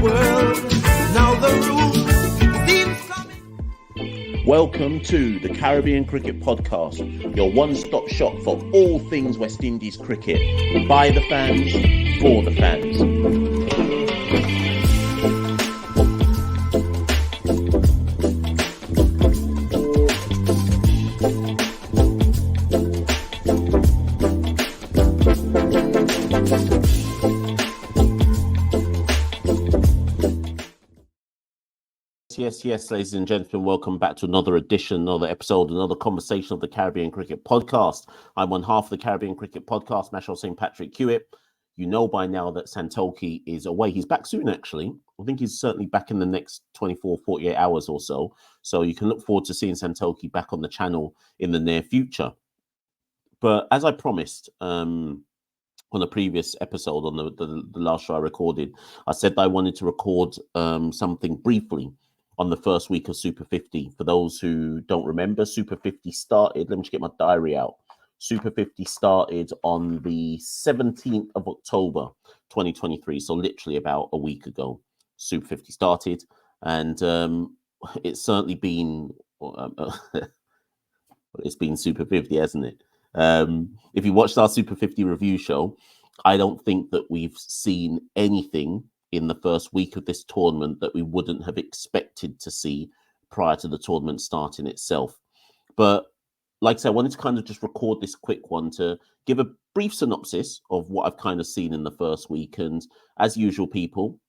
world. Now the roof seems coming. Welcome to the Caribbean Cricket Podcast, your one-stop shop for all things West Indies cricket. By the fans, for the fans. Yes, ladies and gentlemen, welcome back to another edition, another episode, another conversation of the Caribbean Cricket Podcast. I'm one half of the Caribbean Cricket Podcast, Machel St. Patrick Hewitt. You know by now that Santoki is away. He's back soon, actually. I think he's certainly back in the next 24, 48 hours or so. So you can look forward to seeing Santoki back on the channel in the near future. But as I promised, on a previous episode, on the last show I recorded, I said that I wanted to record something briefly on the first week of Super 50. For those who don't remember, Super 50 started, let me just get my diary out. Super 50 started on the 17th of October, 2023. So literally about a week ago, Super 50 started. And it's certainly been, it's been Super 50, hasn't it? If you watched our Super 50 review show, I don't think that we've seen anything in the first week of this tournament that we wouldn't have expected to see prior to the tournament starting itself. But like I said, I wanted to kind of just record this quick one to give a brief synopsis of what I've kind of seen in the first week. And as usual, people,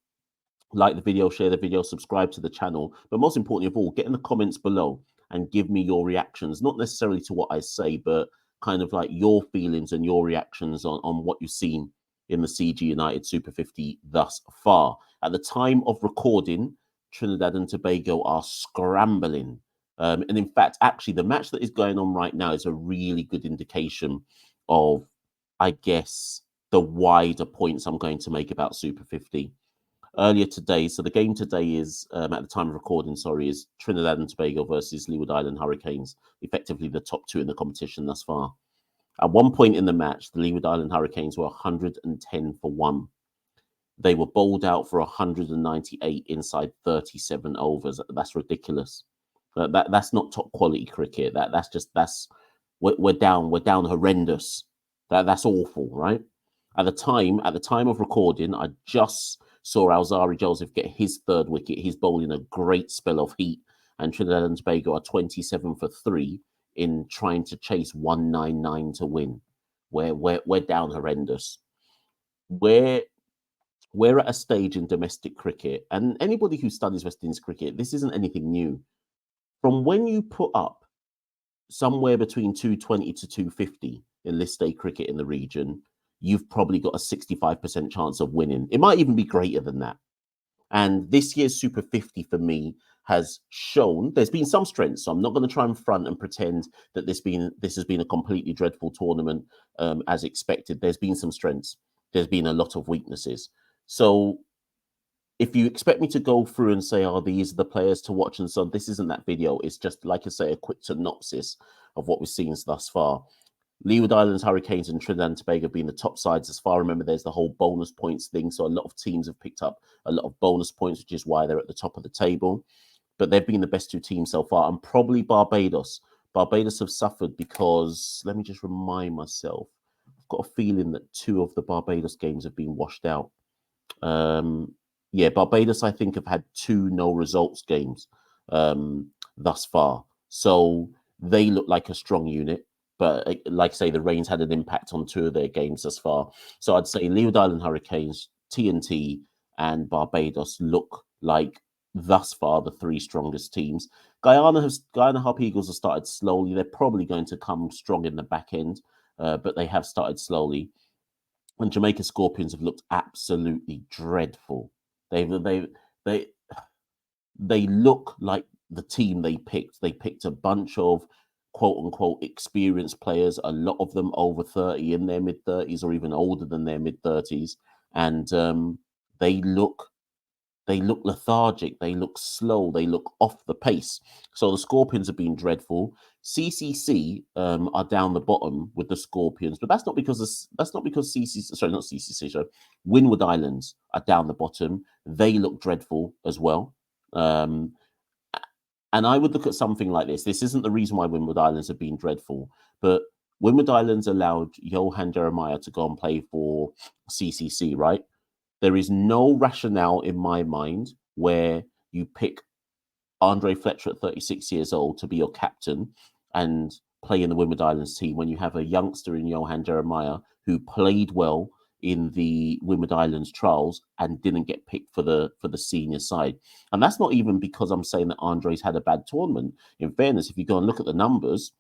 like the video, share the video, subscribe to the channel. But most importantly of all, get in the comments below and give me your reactions, not necessarily to what I say, but kind of like your feelings and your reactions on what you've seen in the CG United Super 50 thus far. At the time of recording, Trinidad and Tobago are scrambling. And in fact, actually, the match that is going on right now is a really good indication of, I guess, the wider points I'm going to make about Super 50. Earlier today, so the game today is, at the time of recording, is Trinidad and Tobago versus Leeward Island Hurricanes, effectively the top two in the competition thus far. At one point in the match, the Leeward Island Hurricanes were 110 for 1. They were bowled out for 198 inside 37 overs. That's ridiculous. That's not top quality cricket. We're down horrendous. That's awful, right? At the time of recording, I just saw Alzari Joseph get his third wicket. He's bowling a great spell of heat, and Trinidad and Tobago are 27 for 3 in trying to chase 199 to win. We're down horrendous. We're at a stage in domestic cricket, and anybody who studies West Indies cricket, this isn't anything new. From when you put up somewhere between 220 to 250 in list A cricket in the region, you've probably got a 65% chance of winning. It might even be greater than that. And this year's Super 50 for me has shown there's been some strengths. So I'm not going to try and front and pretend that this has been a completely dreadful tournament as expected. There's been some strengths. There's been a lot of weaknesses. So if you expect me to go through and say, oh, these are the players to watch and so on, this isn't that video. It's just, like I say, a quick synopsis of what we've seen thus far. Leeward Islands, Hurricanes and Trinidad and Tobago being the top sides as far. Remember, there's the whole bonus points thing. So a lot of teams have picked up a lot of bonus points, which is why they're at the top of the table. But they've been the best two teams so far. And probably Barbados. Barbados have suffered because, let me just remind myself, I've got a feeling that 2 of the Barbados games have been washed out. Barbados, I think, have had 2 no results games thus far. So they look like a strong unit. But like I say, the rains had an impact on 2 of their games thus far. So I'd say Leeward Island Hurricanes, TNT, and Barbados look like thus far the 3 strongest teams. Guyana Harp Eagles have started slowly. They're probably going to come strong in the back end, but they have started slowly. And Jamaica Scorpions have looked absolutely dreadful. They look like the team they picked. They picked a bunch of quote-unquote experienced players, a lot of them over 30, in their mid-30s or even older than their mid-30s. And they look they look lethargic, they look slow, they look off the pace. So the Scorpions have been dreadful. CCC are down the bottom with the Scorpions, but that's not because CCC, sorry, not CCC, sorry, Windward Islands are down the bottom. They look dreadful as well. And I would look at something like this. This isn't the reason why Windward Islands have been dreadful, but Windward Islands allowed Johan Jeremiah to go and play for CCC, right? There is no rationale in my mind where you pick Andre Fletcher at 36 years old to be your captain and play in the Windward Islands team when you have a youngster in Johan Jeremiah who played well in the Windward Islands trials and didn't get picked for the senior side. And that's not even because I'm saying that Andre's had a bad tournament. In fairness, if you go and look at the numbers,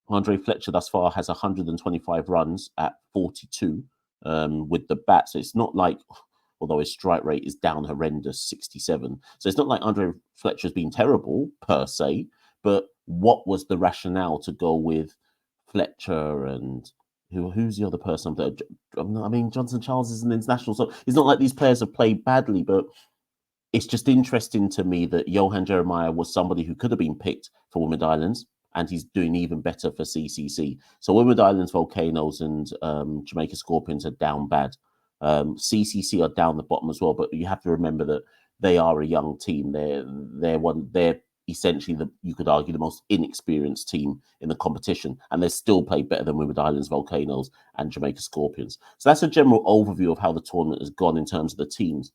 Andre Fletcher thus far has 125 runs at 42 with the bat. So it's not like, although his strike rate is down horrendous, 67. So it's not like Andre Fletcher's been terrible per se, but what was the rationale to go with Fletcher and who's the other person? I mean, Johnson Charles is an international, so it's not like these players have played badly, but it's just interesting to me that Johan Jeremiah was somebody who could have been picked for Windward Islands, and he's doing even better for CCC. So Windward Islands Volcanoes and Jamaica Scorpions are down bad. CCC are down the bottom as well, but you have to remember that they are a young team. They're essentially you could argue the most inexperienced team in the competition, and they still play better than Windward Islands Volcanoes and Jamaica Scorpions. So that's a general overview of how the tournament has gone in terms of the teams.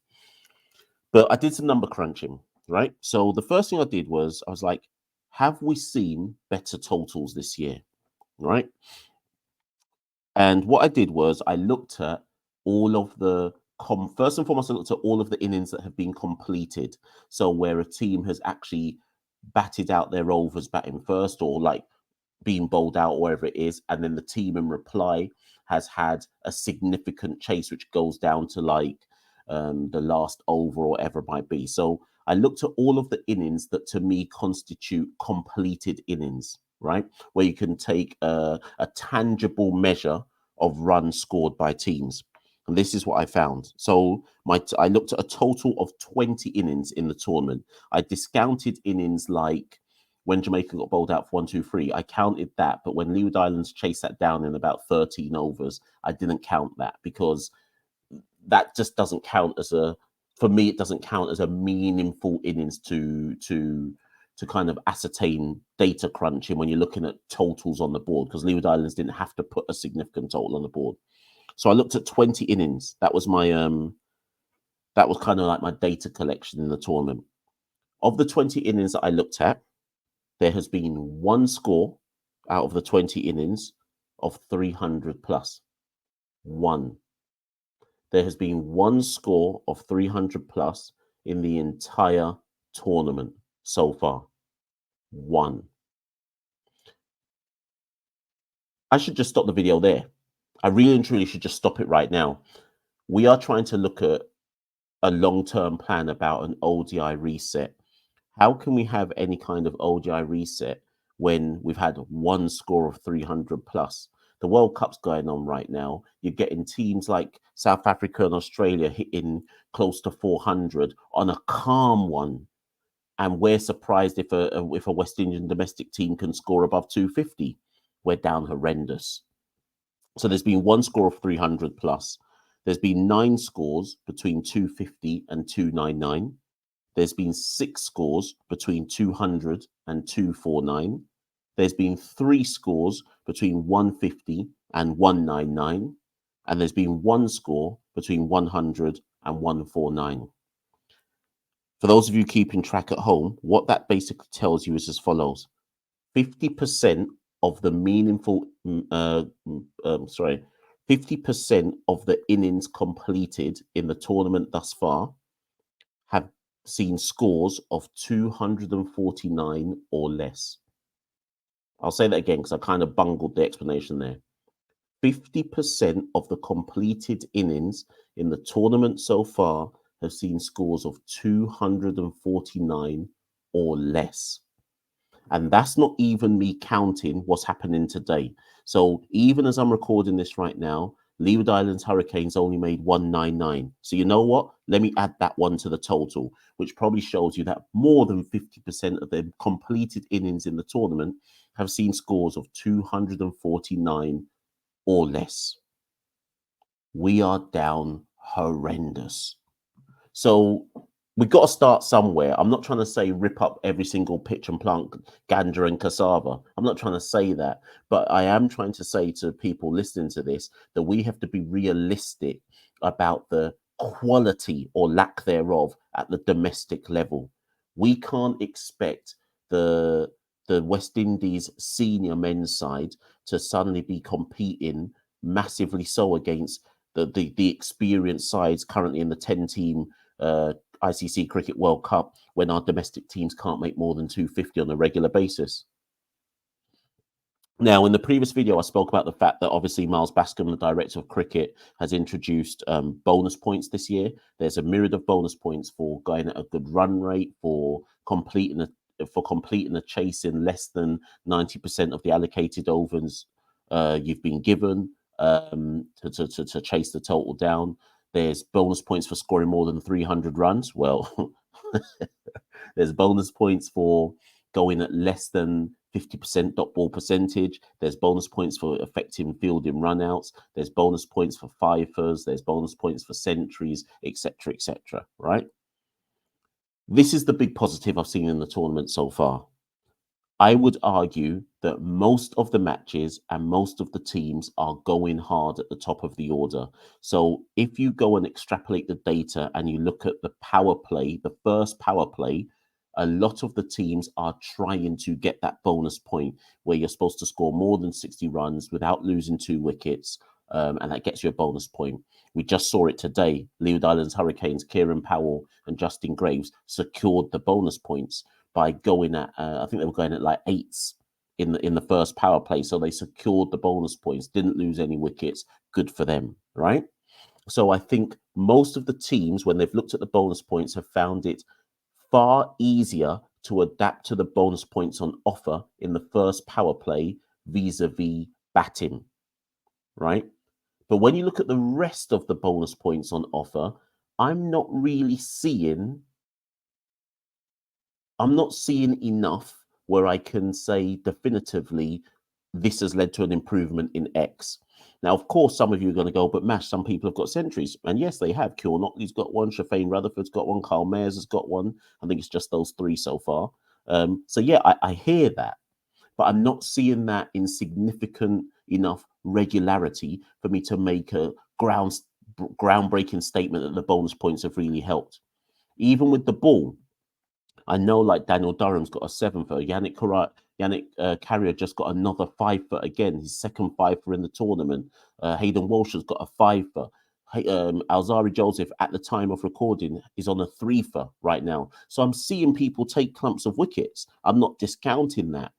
But I did some number crunching, right? So the first thing I did was I was like, have we seen better totals this year, right? And what I did was I looked at all of the first and foremost, I looked at all of the innings that have been completed. So where a team has actually batted out their overs batting first, or like being bowled out, or whatever it is, and then the team in reply has had a significant chase, which goes down to like the last over or whatever it might be. So I looked at all of the innings that to me constitute completed innings, right? Where you can take a tangible measure of runs scored by teams. And this is what I found. So I looked at a total of 20 innings in the tournament. I discounted innings like when Jamaica got bowled out for 1, 2, 3. I counted that. But when Leeward Islands chased that down in about 13 overs, I didn't count that because that just doesn't count for me, it doesn't count as a meaningful innings to kind of ascertain data crunching when you're looking at totals on the board, because Leeward Islands didn't have to put a significant total on the board. So I looked at 20 innings. That was my that was kind of like my data collection in the tournament. Of the 20 innings that I looked at, there has been one score out of the 20 innings of 300 plus. One. There has been one score of 300 plus in the entire tournament so far. One. I should just stop the video there. I really and truly should just stop it right now. We are trying to look at a long-term plan about an ODI reset. How can we have any kind of ODI reset when we've had one score of 300 plus? The World Cup's going on right now. You're getting teams like South Africa and Australia hitting close to 400 on a calm one. And we're surprised if a West Indian domestic team can score above 250. We're down horrendous. So there's been one score of 300 plus. There's been 9 scores between 250 and 299. There's been 6 scores between 200 and 249. There's been 3 scores between 150 and 199. And there's been 1 score between 100 and 149. For those of you keeping track at home, what that basically tells you is as follows. 50% of the meaningful, 50% of the innings completed in the tournament thus far have seen scores of 249 or less. I'll say that again because I kind of bungled the explanation there. 50% of the completed innings in the tournament so far have seen scores of 249 or less. And that's not even me counting what's happening today. So even as I'm recording this right now, Leeward Islands Hurricanes only made 199. So you know what? Let me add that one to the total, which probably shows you that more than 50% of their completed innings in the tournament have seen scores of 249 or less. We are down horrendous. So we've got to start somewhere. I'm not trying to say rip up every single pitch and plant Gandra and cassava. I'm not trying to say that. But I am trying to say to people listening to this that we have to be realistic about the quality or lack thereof at the domestic level. We can't expect the West Indies senior men's side to suddenly be competing massively so against the experienced sides currently in the 10-team ICC Cricket World Cup when our domestic teams can't make more than 250 on a regular basis. Now, in the previous video, I spoke about the fact that obviously Miles Bascombe, the director of cricket, has introduced bonus points this year. There's a myriad of bonus points for going at a good run rate, for completing a chase in less than 90% of the allocated overs you've been given to chase the total down. There's bonus points for scoring more than 300 runs. Well, there's bonus points for going at less than 50% dot ball percentage. There's bonus points for effective fielding runouts. There's bonus points for fifers. There's bonus points for centuries, etc., etc. Right? This is the big positive I've seen in the tournament so far. I would argue that most of the matches and most of the teams are going hard at the top of the order. So if you go and extrapolate the data and you look at the power play, the first power play, a lot of the teams are trying to get that bonus point where you're supposed to score more than 60 runs without losing 2 wickets. And that gets you a bonus point. We just saw it today. Leeward Islands Hurricanes, Kieran Powell and Justin Graves secured the bonus points by going at, I think they were going at like 8s in the first power play. So they secured the bonus points, didn't lose any wickets. Good for them, right? So I think most of the teams, when they've looked at the bonus points, have found it far easier to adapt to the bonus points on offer in the first power play vis-a-vis batting, right? But when you look at the rest of the bonus points on offer, I'm not seeing enough where I can say definitively this has led to an improvement in X. Now, of course, some of you are going to go, but Mash, some people have got centuries. And yes, they have. Kieran Knockley's got one. Shafane Rutherford's got one. Carl Mayers has got one. I think it's just those 3 so far. So, yeah, I hear that. But I'm not seeing that in significant enough regularity for me to make a groundbreaking statement that the bonus points have really helped. Even with the ball, I know like Daniel Durham's got a 7-for. Yannic Cariah just got another 5-for again, his second 5-for in the tournament. Hayden Walsh has got a 5-for. Alzari Joseph, at the time of recording, is on a 3-for right now. So I'm seeing people take clumps of wickets. I'm not discounting that.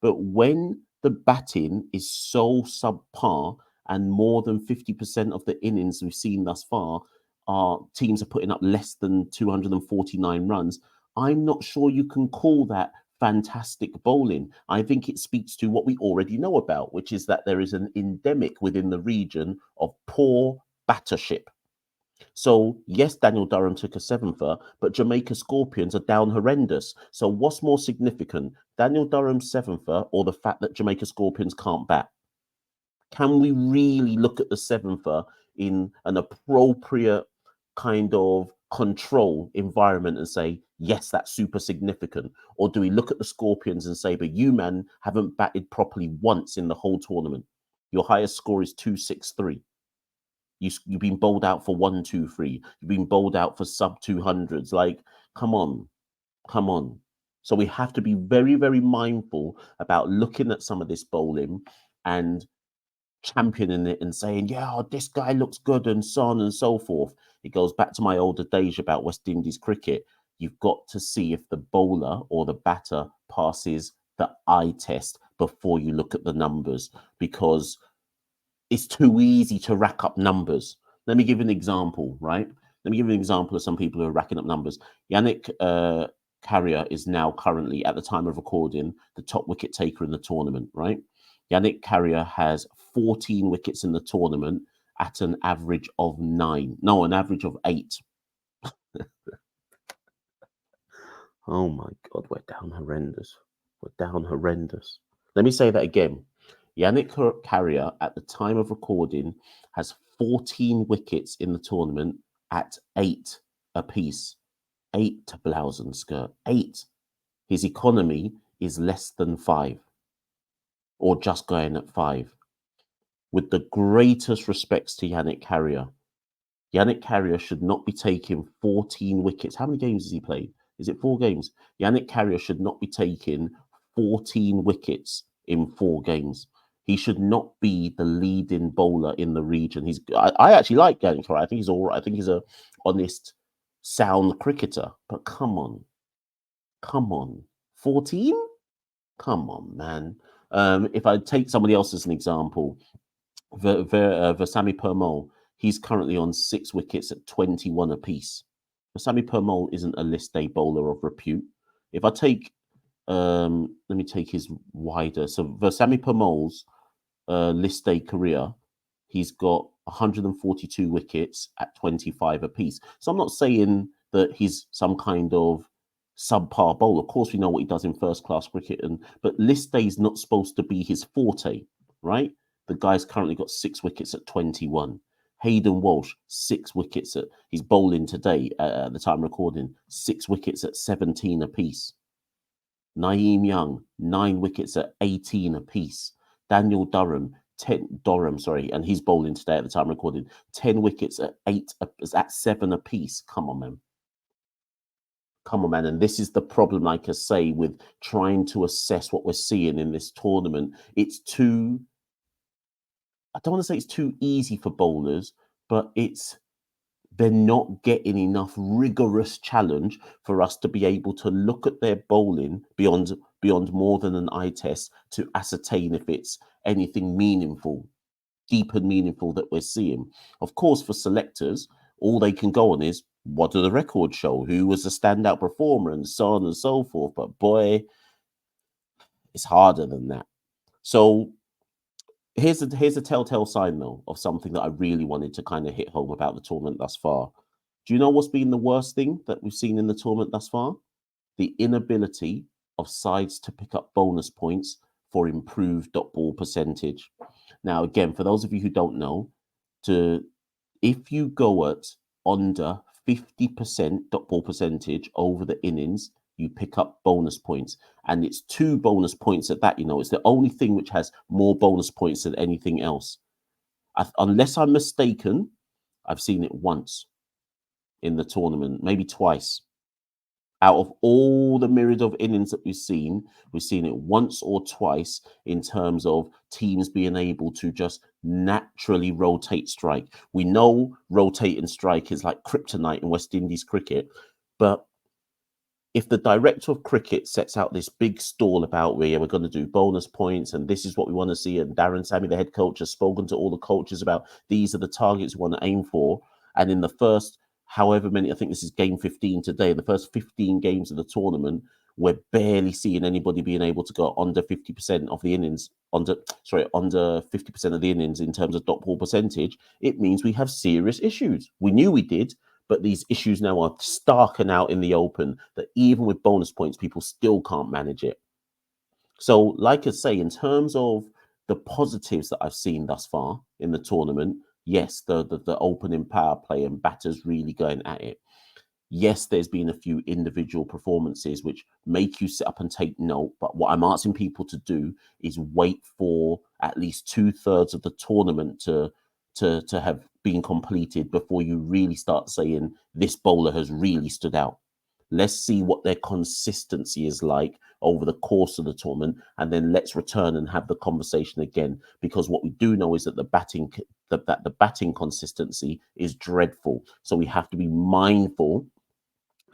But when the batting is so subpar and more than 50% of the innings we've seen thus far, our teams are putting up less than 249 runs, I'm not sure you can call that fantastic bowling. I think it speaks to what we already know about, which is that there is an endemic within the region of poor battership. So, yes, Daniel Durham took a 7-for, but Jamaica Scorpions are down horrendous. So what's more significant, Daniel Durham's 7-for or the fact that Jamaica Scorpions can't bat? Can we really look at the 7-for in an appropriate kind of control environment and say, yes, that's super significant? Or do we look at the Scorpions and say, but you, man, haven't batted properly once in the whole tournament? Your highest score is 263. You've been bowled out for 123. You've been bowled out for sub 200s. Like, come on. So we have to be very, very mindful about looking at some of this bowling and championing it and saying, yeah, this guy looks good and so on and so forth. It goes back to my older days about West Indies cricket. You've got to see if the bowler or the batter passes the eye test before you look at the numbers, because it's too easy to rack up numbers. Let me give you an example, right? Let me give you an example of some people who are racking up numbers. Yannic Cariah is now currently, at the time of recording, the top wicket taker in the tournament, right? Yannic Cariah has 14 wickets in the tournament at an average of 9. No, an average of 8. Oh my God, we're down horrendous. We're down horrendous. Let me say that again. Yannic Cariah, at the time of recording, has 14 wickets in the tournament at 8 apiece. 8 to Blausen skirt. 8. His economy is less than 5, or just going at 5. With the greatest respects to Yannic Cariah, Yannic Cariah should not be taking 14 wickets. How many games has he played? Is it 4 games? Yannic Cariah should not be taking 14 wickets in 4 games. He should not be the leading bowler in the region. I actually like Yannic Cariah. I think he's all right. I think he's a honest, sound cricketer. But come on. 14? Come on, man. If I take somebody else as an example, Versamy Permol, he's currently on 6 wickets at 21 apiece. Versamy Permol isn't a list day bowler of repute. If I take, let me take his wider. So Versamy Permol's list day career, he's got 142 wickets at 25 apiece. So I'm not saying that he's some kind of subpar bowler. Of course, we know what he does in first class cricket, but list day is not supposed to be his forte, right? The guy's currently got 6 wickets at 21. Hayden Walsh, 6 wickets he's bowling today at the time recording, 6 wickets at 17 apiece. Naeem Young, 9 wickets at 18 apiece. Daniel Durham, and he's bowling today at the time recording, 10 wickets at 7 apiece. Come on, man. And this is the problem, like I say, with trying to assess what we're seeing in this tournament. I don't want to say it's too easy for bowlers, but they're not getting enough rigorous challenge for us to be able to look at their bowling beyond more than an eye test to ascertain if it's anything meaningful, deep and meaningful that we're seeing. Of course, for selectors, all they can go on is, what do the records show? Who was the standout performer, and so on and so forth. But boy, it's harder than that. So here's a telltale sign, though, of something that I really wanted to kind of hit home about the tournament thus far. Do you know what's been the worst thing that we've seen in the tournament thus far? The inability of sides to pick up bonus points for improved dot ball percentage. Now, again, for those of you who don't know, if you go at under 50% dot ball percentage over the innings, you pick up bonus points. And it's 2 bonus points at that, it's the only thing which has more bonus points than anything else. Unless I'm mistaken, I've seen it once in the tournament, maybe twice. Out of all the myriad of innings that we've seen it once or twice in terms of teams being able to just naturally rotate strike. We know rotating strike is like kryptonite in West Indies cricket, but if the director of cricket sets out this big stall about we're going to do bonus points and this is what we want to see, and Darren Sammy, the head coach, has spoken to all the coaches about these are the targets we want to aim for, and in the first however many, I think this is game 15 today, the first 15 games of the tournament, we're barely seeing anybody being able to go under 50% of the innings, under 50% of the innings in terms of dot ball percentage. It means we have serious issues. We knew we did, but these issues now are stark and out in the open that even with bonus points, people still can't manage it. So, like I say, in terms of the positives that I've seen thus far in the tournament, yes, the opening power play and batters really going at it. Yes, there's been a few individual performances which make you sit up and take note. But what I'm asking people to do is wait for at least 2/3 of the tournament to have been completed before you really start saying this bowler has really stood out. Let's see what their consistency is like over the course of the tournament, and then let's return and have the conversation again. Because what we do know is that the batting consistency is dreadful. So we have to be mindful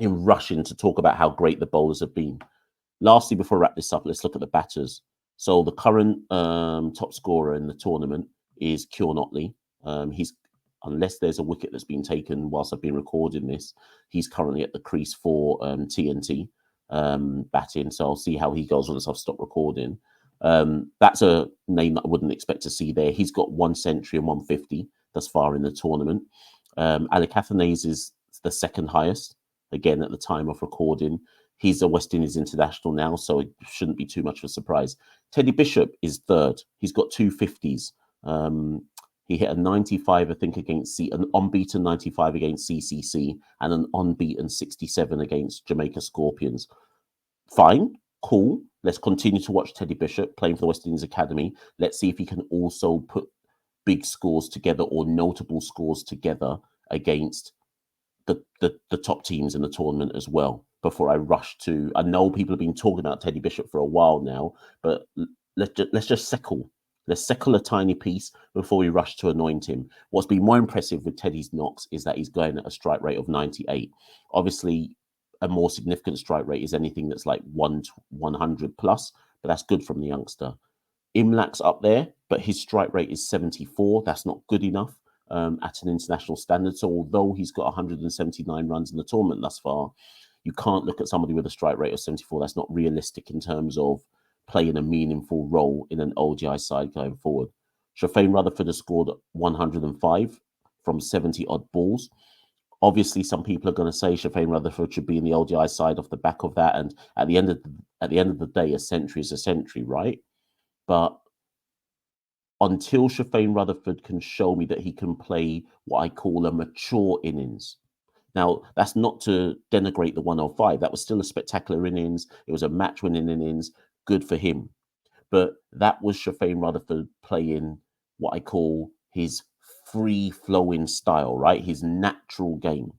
in rushing to talk about how great the bowlers have been. Lastly, before I wrap this up, let's look at the batters. So the current top scorer in the tournament is Kieran Otley. He's, unless there's a wicket that's been taken whilst I've been recording this, he's currently at the crease for TNT batting. So I'll see how he goes once I've stopped recording. That's a name that I wouldn't expect to see there. He's got 1 century and 150. thus far in the tournament. Alec Athanaze is the second highest, again, at the time of recording. He's a West Indies international now, so it shouldn't be too much of a surprise. Teddy Bishop is third. He's got 250s. He hit a 95, I think, against an unbeaten 95 against CCC and an unbeaten 67 against Jamaica Scorpions. Fine, cool. Let's continue to watch Teddy Bishop playing for the West Indies Academy. Let's see if he can also put big scores together or notable scores together against the top teams in the tournament as well before I rush to. I know people have been talking about Teddy Bishop for a while now, but let's just settle. Let's settle a tiny piece before we rush to anoint him. What's been more impressive with Teddy's knocks is that he's going at a strike rate of 98. Obviously, a more significant strike rate is anything that's like 100 plus, but that's good from the youngster. Imlac's up there, but his strike rate is 74. That's not good enough at an international standard. So although he's got 179 runs in the tournament thus far, you can't look at somebody with a strike rate of 74. That's not realistic in terms of playing a meaningful role in an ODI side going forward. Shafane Rutherford has scored 105 from 70 odd balls. Obviously, some people are going to say Shafane Rutherford should be in the ODI side off the back of that. And at the end of the day, a century is a century, right? But until Shafane Rutherford can show me that he can play what I call a mature innings. Now, that's not to denigrate the 105. That was still a spectacular innings. It was a match-winning innings. Good for him. But that was Shafane Rutherford playing what I call his free-flowing style, right? His natural game.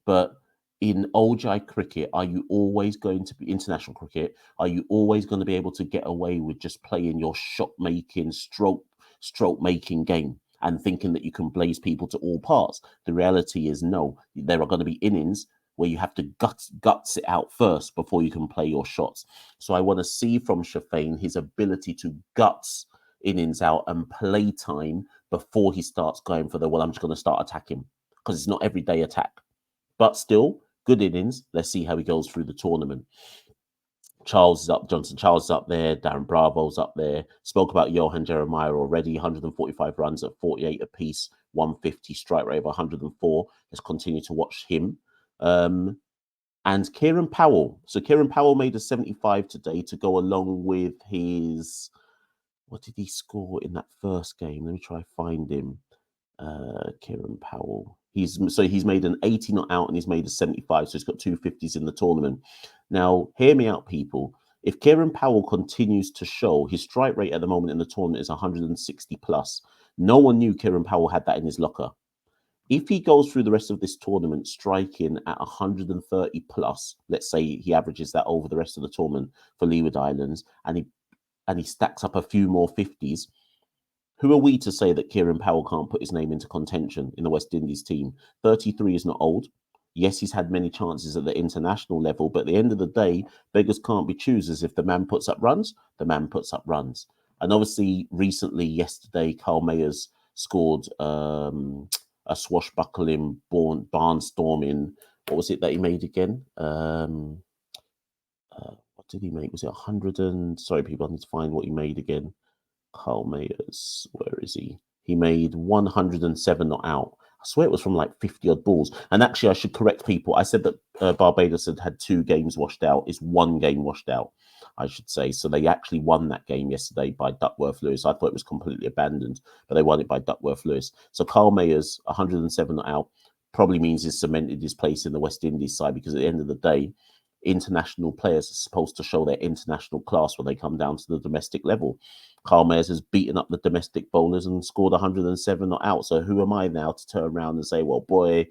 But in ODI cricket, are you always going to be international cricket? Are you always going to be able to get away with just playing your shot-making, stroke-making game and thinking that you can blaze people to all parts? The reality is no. There are going to be innings where you have to guts it out first before you can play your shots. So I want to see from Shafane his ability to guts innings out and play time before he starts going for I'm just going to start attacking, because it's not everyday attack. But still, good innings. Let's see how he goes through the tournament. Charles is up, Johnson Charles is up there, Darren Bravo's up there. Spoke about Johan Jeremiah already, 145 runs at 48 apiece, 150 strike rate of 104. Let's continue to watch him. And Kieran Powell. So Kieran Powell made a 75 today to go along with his... What did he score in that first game? Let me try find him. Kieran Powell. He's made an 80 not out and he's made a 75. So he's got 250s in the tournament. Now, hear me out, people. If Kieran Powell continues to show, his strike rate at the moment in the tournament is 160 plus. No one knew Kieran Powell had that in his locker. If he goes through the rest of this tournament striking at 130 plus, let's say he averages that over the rest of the tournament for Leeward Islands, and he stacks up a few more 50s, who are we to say that Kieran Powell can't put his name into contention in the West Indies team? 33 is not old. Yes, he's had many chances at the international level, but at the end of the day, beggars can't be choosers. If the man puts up runs, the man puts up runs. And obviously, recently, yesterday, Carl Mayers scored a swashbuckling, barnstorming. What was it that he made again? What did he make? Was it 100 and... Sorry, people, I need to find what he made again. Carl Mayers, where is he? He made 107 not out. I swear it was from like 50 odd balls. And actually, I should correct people. I said that Barbados had 2 games washed out. It's 1 game washed out, I should say. So they actually won that game yesterday by Duckworth Lewis. I thought it was completely abandoned, but they won it by Duckworth Lewis. So Carl Mayers, 107 not out, probably means he's cemented his place in the West Indies side, because at the end of the day, international players are supposed to show their international class when they come down to the domestic level. Carl Mayers has beaten up the domestic bowlers and scored 107 not out. So who am I now to turn around and say, well, boy,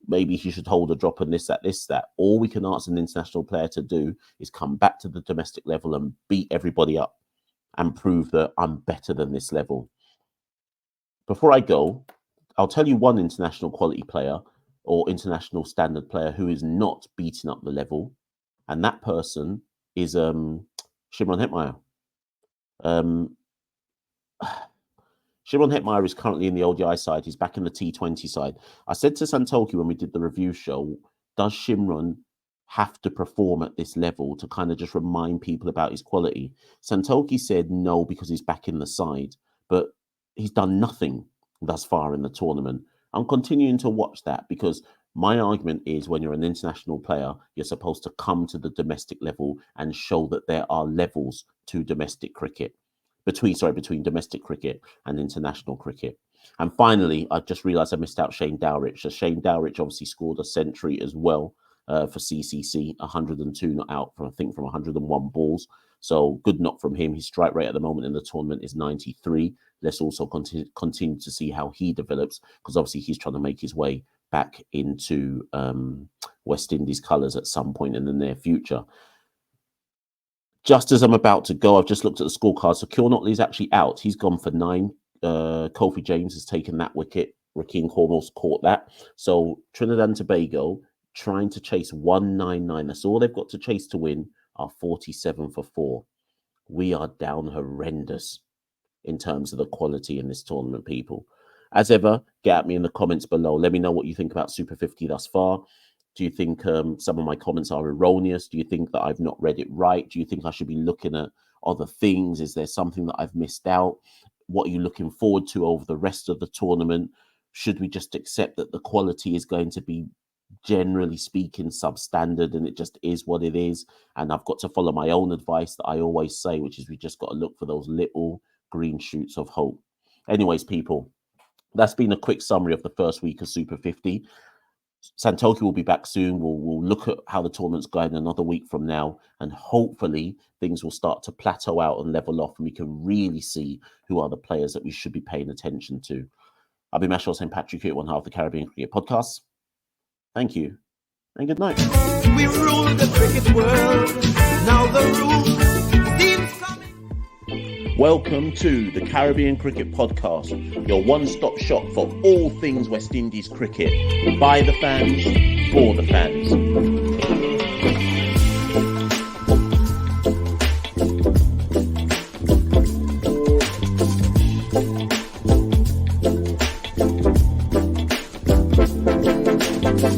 maybe he should hold a drop on this, that. All we can ask an international player to do is come back to the domestic level and beat everybody up and prove that I'm better than this level. Before I go, I'll tell you one international quality player or international standard player who is not beating up the level, and that person is Shimron Hetmyer. Shimron Hetmyer is currently in the ODI side. He's back in the T20 side. I said to Santoki when we did the review show, does Shimron have to perform at this level to kind of just remind people about his quality? Santoki said no, because he's back in the side, but he's done nothing. thus far in the tournament. I'm continuing to watch that because my argument is when you're an international player, you're supposed to come to the domestic level and show that there are levels to domestic cricket, between domestic cricket and international cricket. And finally, I just realised I missed out Shane Dowrich. So Shane Dowrich obviously scored a century as well for CCC, 102 not out from 101 balls. So good knock from him. His strike rate at the moment in the tournament is 93. Let's also continue to see how he develops, because obviously he's trying to make his way back into West Indies colours at some point in the near future. Just as I'm about to go, I've just looked at the scorecard. So Kilnotley's actually out. He's gone for 9. Kofi James has taken that wicket. Rakeem Cornwall's caught that. So Trinidad and Tobago trying to chase 199. That's all they've got to chase to win, are 47 for 4. We are down horrendous in terms of the quality in this tournament, people. As ever, get at me in the comments below. Let me know what you think about Super 50 thus far. Do you think some of my comments are erroneous? Do you think that I've not read it right? Do you think I should be looking at other things? Is there something that I've missed out? What are you looking forward to over the rest of the tournament? Should we just accept that the quality is going to be, generally speaking, substandard, and it just is what it is? And I've got to follow my own advice that I always say, which is we just got to look for those little green shoots of hope. Anyways, people, that's been a quick summary of the first week of Super 50. Santoki will be back soon. We'll look at how the tournament's going another week from now, and hopefully things will start to plateau out and level off, and we can really see who are the players that we should be paying attention to. I'll be Machel St. Patrick here at one half of the Caribbean Cricket Podcast. Thank you, and good night. We rule the cricket world. Now the rules seem coming. Welcome to the Caribbean Cricket Podcast, your one-stop shop for all things West Indies cricket. By the fans, for the fans.